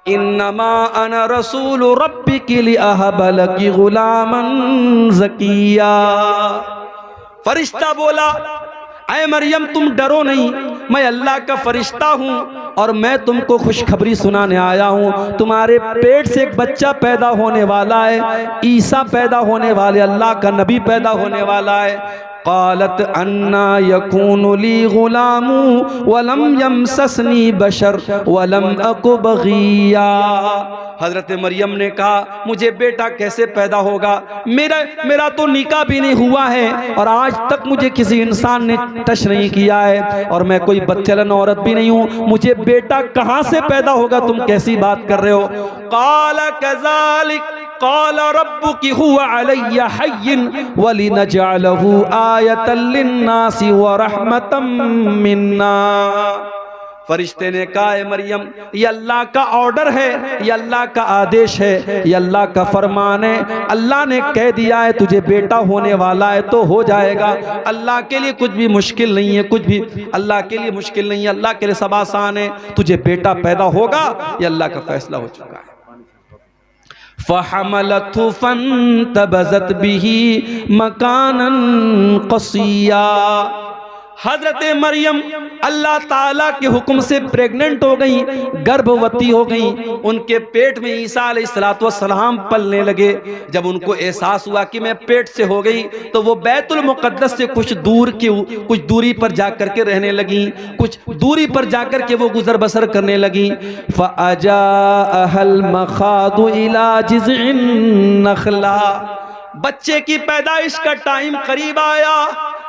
इन्नमा अना रसूल रब्बिकी लिअहब लकी गुलामन ज़किया। फरिश्ता बोला, ऐ मरियम तुम डरो नहीं, मैं अल्लाह का फरिश्ता हूँ और मैं तुमको खुशखबरी सुनाने आया हूँ। तुम्हारे पेट से एक बच्चा पैदा होने वाला है, ईसा पैदा होने वाले, अल्लाह का नबी पैदा होने वाला है। क़ालत अन्ना यकूनु ली गुलामु वलम यमससनी बशर वलम अकु बग़िया। हज़रत मरियम ने कहा, मुझे बेटा कैसे पैदा होगा, मेरा तो निकाह भी नहीं हुआ है और आज तक मुझे किसी इंसान ने टच नहीं किया है और मैं कोई बच्चलन औरत भी नहीं हूँ, मुझे बेटा कहाँ से पैदा होगा, तुम कैसी बात कर रहे हो। क़ाल कज़ालिक क़ाल रब्बुकी हुवा अलय्या हय्यिन वलिनजअलहु आयतन लिन्नासि व रहमतम मिन्ना। फरिश्ते ने कहा, है मरियम ये अल्लाह का ऑर्डर है, ये अल्लाह का आदेश है, ये अल्लाह का फरमान है। अल्लाह ने कह दिया है तुझे बेटा होने वाला है तो हो जाएगा। अल्लाह के लिए कुछ भी मुश्किल नहीं है, कुछ भी अल्लाह के लिए मुश्किल नहीं है, अल्लाह के लिए सब आसान है। तुझे बेटा पैदा होगा, ये अल्लाह का फैसला हो चुका है। फ़हमलतहु फ़ंतबज़त बिही मकानन क़सिया। हजरत मरियम अल्लाह ताला के हुक्म से प्रेग्नेंट हो गई, गर्भवती हो गई। उनके पेट में ईसा अलैहिस्सलातु वस्सलाम पलने लगे। जब उनको एहसास हुआ कि मैं पेट से हो गई तो वो बैतुल मुक़द्दस से कुछ दूरी पर जाकर के रहने लगी, कुछ दूरी पर जाकर के वो गुजर बसर करने लगी। फ़अजाअहल मख़ादु इला जिज़इन नख़ला। बच्चे की पैदाइश का टाइम करीब आया,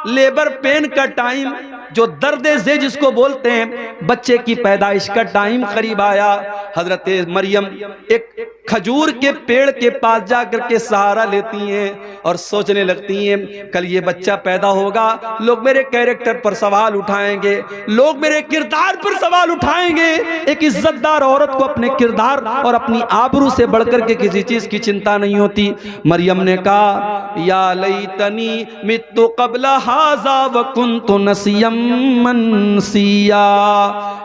लेबर पेन का टाइम, जो दर्द ज़े जिसको बोलते हैं, बच्चे की पैदाइश का टाइम करीब आया। हजरत मरियम एक खजूर के पेड़ के पास जाकर के सहारा लेती हैं और सोचने लगती हैं कल ये बच्चा पैदा होगा, लोग मेरे कैरेक्टर पर सवाल उठाएंगे, लोग मेरे किरदार पर सवाल उठाएंगे। एक इज्जतदार औरत को अपने किरदार और अपनी आबरू से बढ़कर के किसी चीज की चिंता नहीं होती। मरियम ने कहा, या लैतनी मित्तु क़ब्ल हाज़ा व कुन्तु नसियम मनसिया।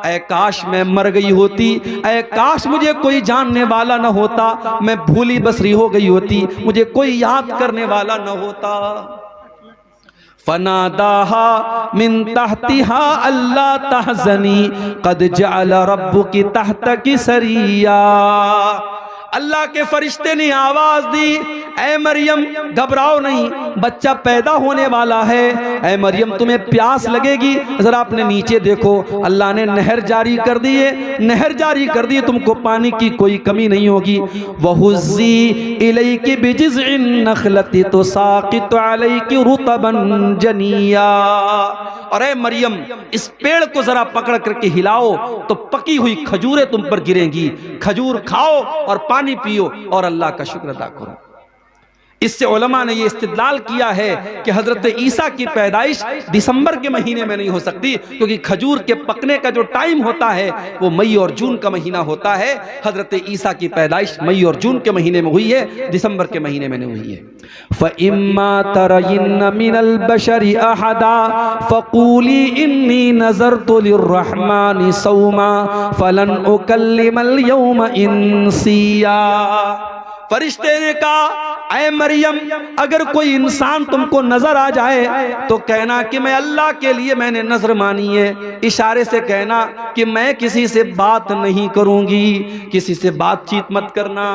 ऐ काश मैं मर गई होती, ऐ काश मुझे कोई जानने वाला न होता, मैं भूली बसरी हो गई होती, मुझे कोई याद करने वाला न होता। फनादाहा मिन तहतिहा अल्ला तहज़नी क़द जअल रब्बुकी तहतकी सरिया। अल्लाह के फरिश्ते ने आवाज दी, ऐ मरियम घबराओ नहीं, बच्चा पैदा होने वाला है। ऐ मरियम तुम्हें प्यास लगेगी, जरा अपने नीचे देखो, अल्लाह ने नहर जारी कर दी है, नहर जारी कर दी, तुमको पानी की कोई कमी नहीं होगी। वहुज़्ज़ी इलैकी बिजिज़इन नख़लति तुसाक़ितु अलैकी रुतबन जनिया। और ऐ मरियम इस पेड़ को जरा पकड़ करके हिलाओ तो पकी हुई खजूरें तुम पर गिरेंगी, खजूर खाओ और पानी पियो और अल्लाह का शुक्र अदा करो। इससे उलमा ने ये इस्तिदलाल किया है कि हजरत ईसा की पैदाइश दिसंबर के महीने में नहीं हो सकती, क्योंकि खजूर के पकने का जो टाइम होता है वो मई और जून का महीना होता है। हजरत ईसा की पैदाइश मई और जून के महीने में हुई है, दिसंबर के महीने में नहीं हुई है। फ़इम्मा तरयिन्न मिनल बशरि अहदा फ़क़ूली इन्नी नज़रतु लिर्रहमानि सौमा फ़लन उकल्लिमल यौमा इंसिया। फरिश्ते ने कहा, ऐ मरियम अगर कोई इंसान तुमको नजर आ जाए तो कहना कि मैं अल्लाह के लिए मैंने नजर मानी है, इशारे से कहना कि मैं किसी से बात नहीं करूंगी, किसी से बातचीत मत करना।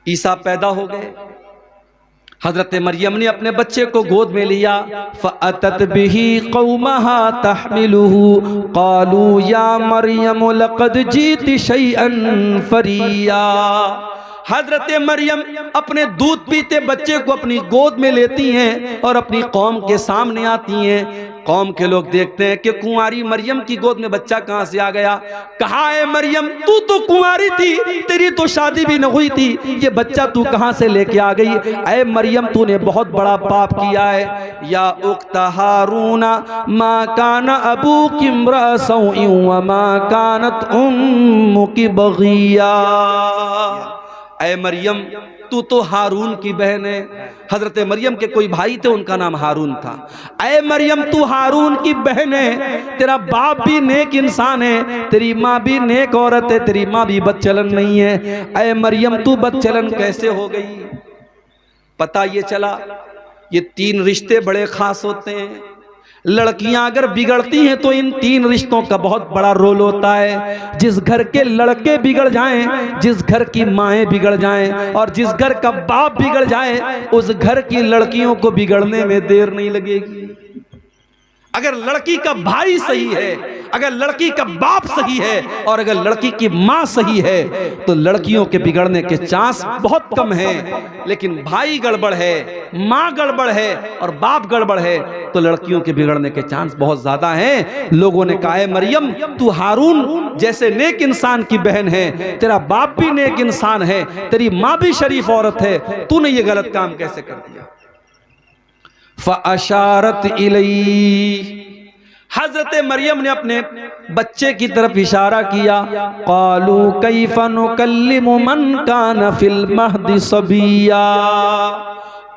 ईसा पैदा हो गए। हजरत मरियम ने अपने बच्चे को गोद में लिया। फ़अतत बिही क़ौमहा तहमिलुहु क़ालू या मरियम लक़द जीति शैअन फ़रिया। हजरत मरियम अपने दूध पीते बच्चे को अपनी गोद में लेती हैं और अपनी कौम के सामने आती हैं। कौम के लोग देखते हैं कि कुंवारी मरियम की गोद में बच्चा कहां से आ गया। कहा है मरियम तू तो कुंवारी थी, तेरी तो शादी भी न हुई थी, ये बच्चा तू कहां से लेके आ गई। ऐ मरियम तूने बहुत बड़ा पाप किया है। या उख्त हारूना मा काना अबूकी इम्रा सौइन व मा कानत उम्मुकी बगिया। ऐ मरियम तू तो हारून की बहन है। हजरत मरियम के कोई भाई थे, उनका नाम हारून था। ऐ मरियम तू हारून की बहन है, तेरा बाप भी नेक इंसान है, तेरी माँ भी नेक औरत है, तेरी माँ भी बदचलन नहीं है। ऐ मरियम तू बदचलन कैसे हो गई? पता ये चला ये 3 रिश्ते बड़े खास होते हैं। लड़कियां अगर बिगड़ती हैं तो इन 3 रिश्तों का बहुत बड़ा रोल होता है। जिस घर के लड़के बिगड़ जाएं, जिस घर की माएँ बिगड़ जाएं और जिस घर का बाप बिगड़ जाए, उस घर की लड़कियों को बिगड़ने में देर नहीं लगेगी। अगर लड़की का भाई सही है, अगर लड़की का बाप सही है और अगर लड़की की माँ सही है तो लड़कियों के बिगड़ने के चांस बहुत कम हैं। लेकिन भाई गड़बड़ है, माँ गड़बड़ है और बाप गड़बड़ है तो लड़कियों के बिगड़ने के चांस बहुत ज्यादा हैं। लोगों ने कहा है मरियम तू हारून जैसे नेक इंसान की बहन है, तेरा बाप भी नेक इंसान है, तेरी माँ भी शरीफ औरत है, तूने ये गलत काम कैसे कर दिया? फ़अशारत इलैहि, हजरत मरियम ने अपने बच्चे की तरफ इशारा किया। क़ालू कैफ़ नुकल्लिमु मन कान फिल महदि सबिया,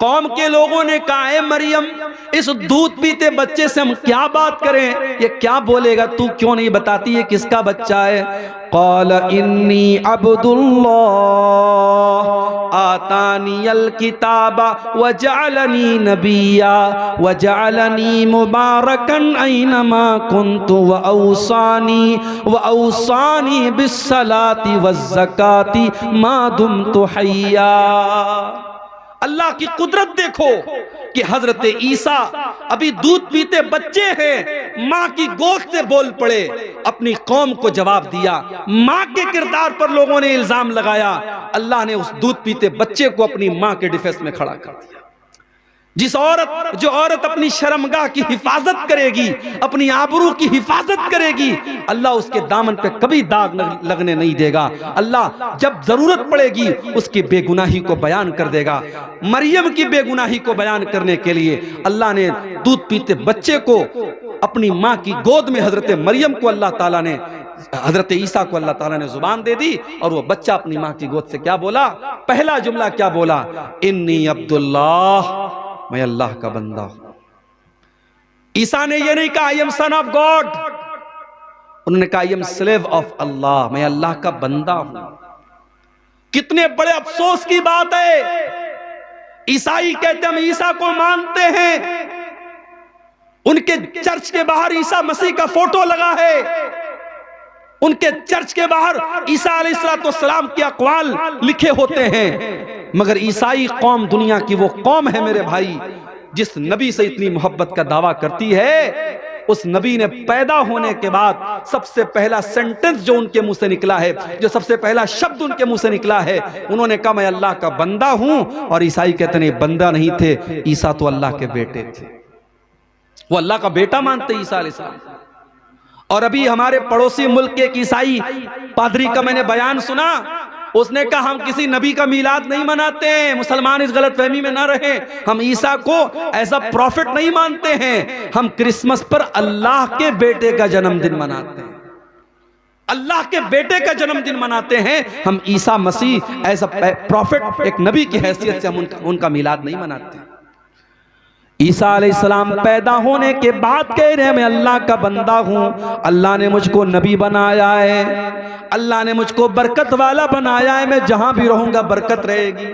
कौम के लोगों ने कहा है मरियम इस दूध पीते बच्चे से हम क्या बात करें, ये क्या बोलेगा, तू क्यों नहीं बताती है किसका बच्चा है? क़ाल इन्नी अब्दुल्लाह आतानियल किताबा वजअलनी नबिया वजअलनी मुबारकन ऐनमा कुन्तु वऔसानी बिस्सलाति वज़्ज़काति मा दुम्तु हय्या। अल्लाह की कुदरत देखो कि हजरत ईसा अभी दूध पीते बच्चे हैं, माँ की गोद से बोल पड़े, अपनी कौम को जवाब दिया। माँ के किरदार पर लोगों ने इल्जाम लगाया, अल्लाह ने उस दूध पीते बच्चे को अपनी माँ के डिफेंस में खड़ा कर दिया। जो औरत अपनी शर्मगाह की हिफाजत करेगी, अपनी आबरू की हिफाजत करेगी, अल्लाह उसके दामन पे कभी दाग लगने नहीं देगा। अल्लाह जब जरूरत पड़ेगी उसकी बेगुनाही को बयान कर देगा। मरियम की बेगुनाही को बयान करने के लिए अल्लाह ने दूध पीते बच्चे को अपनी माँ की गोद में, हजरत मरियम को अल्लाह ताला ने, हजरत ईसा को अल्लाह ताला ने जुबान दे दी और वो बच्चा अपनी माँ की गोद से क्या बोला? पहला जुमला क्या बोला? इन्नी अब्दुल्लाह, मैं अल्लाह का बंदा हूं। ईसा ने यह नहीं कहा I am son of God, उन्होंने कहा आई एम स्लेव ऑफ अल्लाह, मैं अल्लाह का बंदा हूं। कितने बड़े अफसोस की बात है। ईसाई कहते हम ईसा को मानते हैं, उनके चर्च के बाहर ईसा मसीह का फोटो लगा है, उनके चर्च के बाहर ईसा अलैहिस्सलाम के अक़वाल लिखे होते हैं, मगर ईसाई कौम दुनिया की वो कौम है मेरे भाई जिस नबी से इतनी मोहब्बत का दावा करती है। उस नबी ने पैदा होने के बाद सबसे पहला सेंटेंस जो उनके मुंह से निकला है, जो सबसे पहला शब्द उनके मुंह से निकला है, उन्होंने कहा मैं अल्लाह का बंदा हूं। और ईसाई कहते नहीं, बंदा नहीं थे, ईसा तो अल्लाह के बेटे थे, वो अल्लाह का बेटा मानते ईसा अलैहिस्सलाम। और अभी हमारे पड़ोसी मुल्क के एक ईसाई पादरी का मैंने बयान सुना, उसने कहा हम किसी नबी का मीलाद नहीं मनाते हैं, मुसलमान इस गलतफहमी में ना रहे, हम ईसा को एज अ प्रॉफिट नहीं मानते हैं, हम क्रिसमस पर अल्लाह के बेटे का जन्मदिन मनाते हैं, अल्लाह के बेटे का जन्मदिन मनाते हैं, हम Isa Masih as a profit, एक नबी की हैसियत से हम उनका मीलाद नहीं मनाते। ईसा अलैहिस्सलाम पैदा होने के बाद कह रहे हैं मैं अल्लाह का बंदा हूं, अल्लाह ने मुझको नबी बनाया है, अल्लाह ने मुझको बरकत वाला बनाया है, मैं जहां भी रहूंगा बरकत रहेगी।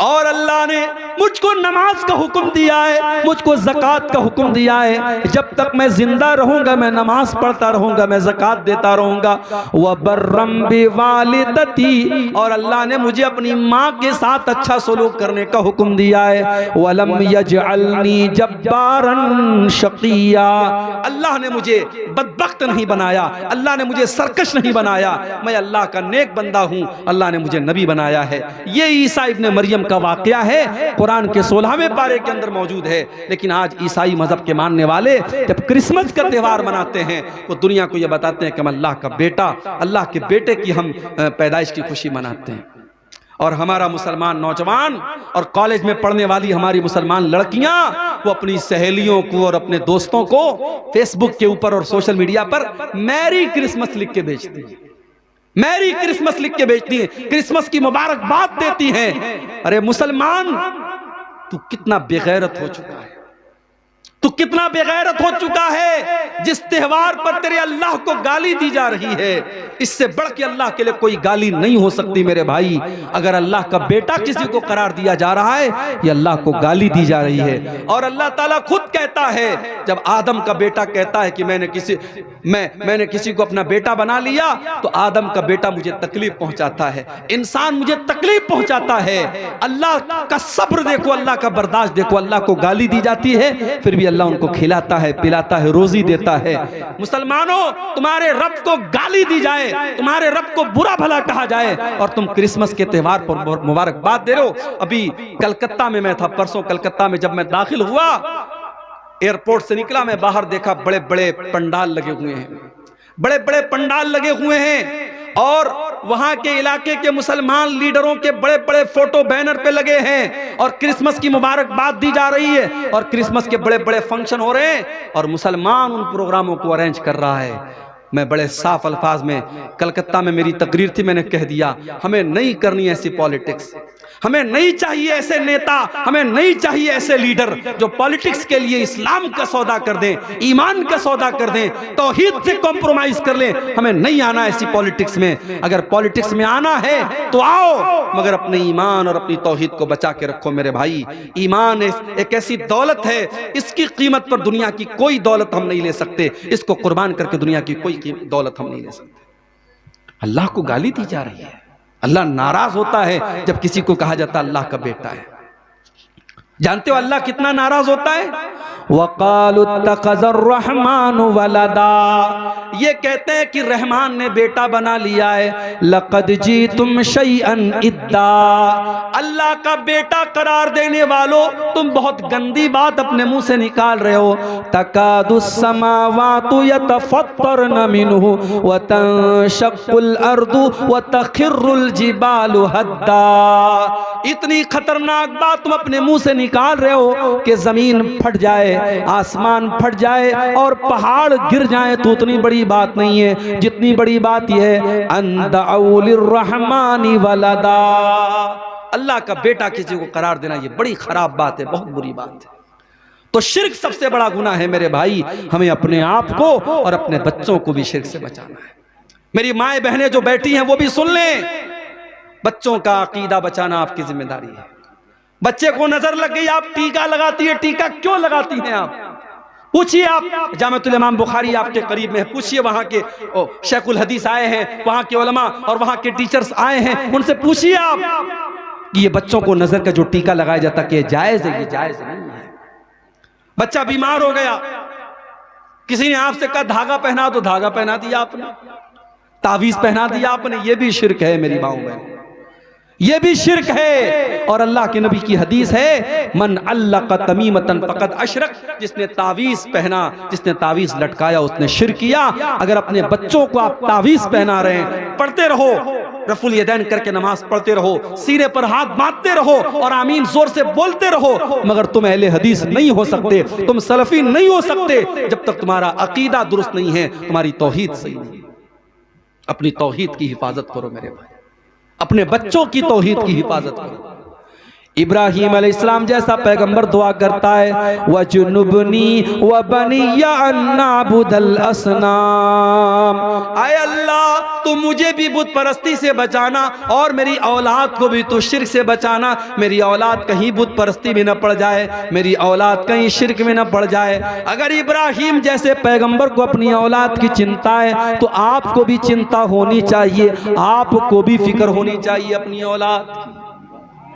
और अल्लाह ने मुझको नमाज का हुक्म दिया है, मुझको ज़कात का हुक्म दिया है, जब तक मैं जिंदा रहूंगा मैं नमाज पढ़ता रहूंगा, मैं ज़कात देता रहूंगा। व बर्रम बिवालिदती, और अल्लाह ने मुझे अपनी माँ के साथ अच्छा सलूक करने का हुक्म दिया है। वलम यजअलनी जब्बारन शकिया, अल्लाह ने मुझे बदबख्त नहीं बनाया, अल्लाह ने मुझे सरकश नहीं बनाया, मैं अल्लाह का नेक बंदा हूँ, अल्लाह ने मुझे नबी बनाया है। ये ईसा इब्ने मरियम का वाकया है, कुरान के 16वें पारे के अंदर मौजूद है। लेकिन आज ईसाई मजहब के मानने वाले जब क्रिसमस का त्यौहार मनाते हैं वो दुनिया को ये बताते हैं कि हम अल्लाह का बेटा, अल्लाह के बेटे की हम पैदाइश की खुशी मनाते हैं। और हमारा मुसलमान नौजवान और कॉलेज में पढ़ने वाली हमारी मुसलमान लड़कियां वो अपनी सहेलियों को और अपने दोस्तों को फेसबुक के ऊपर और सोशल मीडिया पर मैरी क्रिसमस लिख के भेजती हैं। मैरी क्रिसमस लिख के भेजती हैं, क्रिसमस की मुबारकबाद देती हैं। अरे मुसलमान, तू कितना बेगैरत हो चुका है, तू कितना बेगैरत हो चुका है। जिस त्योहार पर तेरे अल्लाह को गाली दी जा रही है, इससे बढ़ के अल्लाह के लिए कोई गाली नहीं हो सकती मेरे भाई। अगर अल्लाह का बेटा किसी को करार दिया जा रहा है, ये अल्लाह को गाली दी जा रही है। और अल्लाह ताला खुद कहता है, जब आदम का बेटा कहता है कि मैंने किसी को अपना बेटा बना लिया, तो आदम का बेटा मुझे तकलीफ पहुंचाता है, इंसान मुझे तकलीफ पहुंचाता है। अल्लाह का सब्र देखो, अल्लाह का बर्दाश्त देखो। अल्लाह को गाली दी जाती है, फिर भी अल्लाह उनको खिलाता है, पिलाता है, रोजी देता है। मुसलमानों, तुम्हारे रब को गाली दी जाए, तुम्हारे रब को बुरा भला कहा जाए, और तुम क्रिसमस के त्योहार पर मुबारकबाद दे रहे हो। अभी कलकत्ता में मैं था, परसों कलकत्ता में जब मैं दाखिल हुआ, एयरपोर्ट से निकला, मैं बाहर देखा बड़े बड़े पंडाल लगे हुए हैं, बड़े बड़े पंडाल लगे हुए हैं, और वहां के इलाके के मुसलमान लीडरों के बड़े बड़े फोटो बैनर पे लगे हैं, और क्रिसमस की मुबारकबाद दी जा रही है, और क्रिसमस के बड़े बड़े फंक्शन हो रहे हैं, और मुसलमान उन प्रोग्रामों को अरेंज कर रहा है। मैं बड़े साफ अल्फाज में, कलकत्ता में मेरी तकरीर थी, मैंने कह दिया, हमें नहीं करनी ऐसी पॉलिटिक्स, हमें नहीं चाहिए ऐसे नेता, हमें नहीं चाहिए ऐसे लीडर जो पॉलिटिक्स के लिए इस्लाम का सौदा कर दें, ईमान का सौदा कर दें, तौहीद से कॉम्प्रोमाइज कर लें। हमें नहीं आना ऐसी पॉलिटिक्स में। अगर पॉलिटिक्स में आना है तो आओ, मगर अपने ईमान और अपनी तौहीद को बचा के रखो मेरे भाई। ईमान एक ऐसी दौलत है, इसकी कीमत पर दुनिया की कोई दौलत हम नहीं ले सकते, इसको कुर्बान करके दुनिया की कोई दौलत हम नहीं ले सकते। अल्लाह को गाली दी जा रही है, अल्लाह नाराज होता है जब किसी को कहा जाता है अल्लाह का बेटा है। जानते हो अल्लाह कितना नाराज होता है? वक़ालु इत्तख़ज़र रहमानु वलदा, ये कहते हैं कि रहमान ने बेटा बना लिया है। लक़द जीतुम शैअन इद्दा, अल्लाह का बेटा करार देने वालों, तुम बहुत गंदी बात अपने मुंह से निकाल रहे हो। तकादुस समावातु यतफ़त्तरन मिन्हु व तंशक़्क़ुल अर्दु व तख़िर्रुल जिबालु हद्दा, इतनी खतरनाक बात तुम अपने मुंह से निकाल रहे हो कि जमीन फट जाए, आसमान फट जाए और पहाड़ गिर जाए, तो उतनी बड़ी बात नहीं है जितनी बड़ी बात यह है अंदअउ लिर्रहमानि वलदा, अल्लाह का बेटा किसी को करार देना ये बड़ी खराब बात है, बहुत बुरी बात है। तो शिर्क सबसे बड़ा गुनाह है मेरे भाई। हमें अपने आप को और अपने बच्चों को भी शिर्क से बचाना है। मेरी माएं बहनें जो बैठी हैं वो भी सुन लें, बच्चों का अकीदा बचाना आपकी जिम्मेदारी है। बच्चे को नजर लग गई, आप टीका लगाती है, टीका क्यों लगाती हैं आप? पूछिए, आप जामिअतुल इमाम बुखारी आपके करीब में है, पूछिए, वहां के शेखुल हदीस आए हैं, वहां के उलमा और वहां के टीचर्स आए हैं, उनसे पूछिए आप कि ये बच्चों को नजर का जो टीका लगाया जाता कि जायज है, ये जायज नहीं है। बच्चा बीमार हो गया, किसी ने आपसे कहा धागा पहना, तो धागा पहना दिया आपने, तावीज पहना दिया आपने, ये भी शिर्क है मेरी माओ बहन, ये भी शिर्क है। और अल्लाह के नबी की हदीस है, मन अल्लक़ तमीमतन फ़क़द अशरक, जिसने तावीज़ पहना, जिसने तावीज़ लटकाया उसने शिर्क किया। अगर अपने बच्चों को आप तावीज़ पहना रहे हैं, पढ़ते रहो, रफ़ुल यदैन करके नमाज पढ़ते रहो, सीने पर हाथ बांधते रहो और आमीन जोर से बोलते रहो, मगर तुम अहले हदीस नहीं हो सकते, तुम सलफ़ी नहीं हो सकते जब तक तुम्हारा अकीदा दुरुस्त नहीं है, तुम्हारी तौहीद सही नहीं। अपनी तौहीद की हिफाजत करो मेरे भाई, अपने बच्चों की तौहीद की हिफाजत करो। इब्राहीम अलैहिस्सलाम जैसा पैगंबर दुआ करता है, वजुनुबनी व बनिया अन नअबुदल असनाम, आए अल्लाह तू मुझे भी बुत परस्ती से बचाना और मेरी औलाद को भी तू शिर्क से बचाना। मेरी औलाद कहीं बुत परस्ती में न पड़ जाए, मेरी औलाद कहीं शिर्क में न पड़ जाए। अगर इब्राहीम जैसे पैगंबर को अपनी औलाद की चिंता है, तो आपको भी चिंता होनी चाहिए, आपको भी फिक्र होनी चाहिए अपनी औलाद की।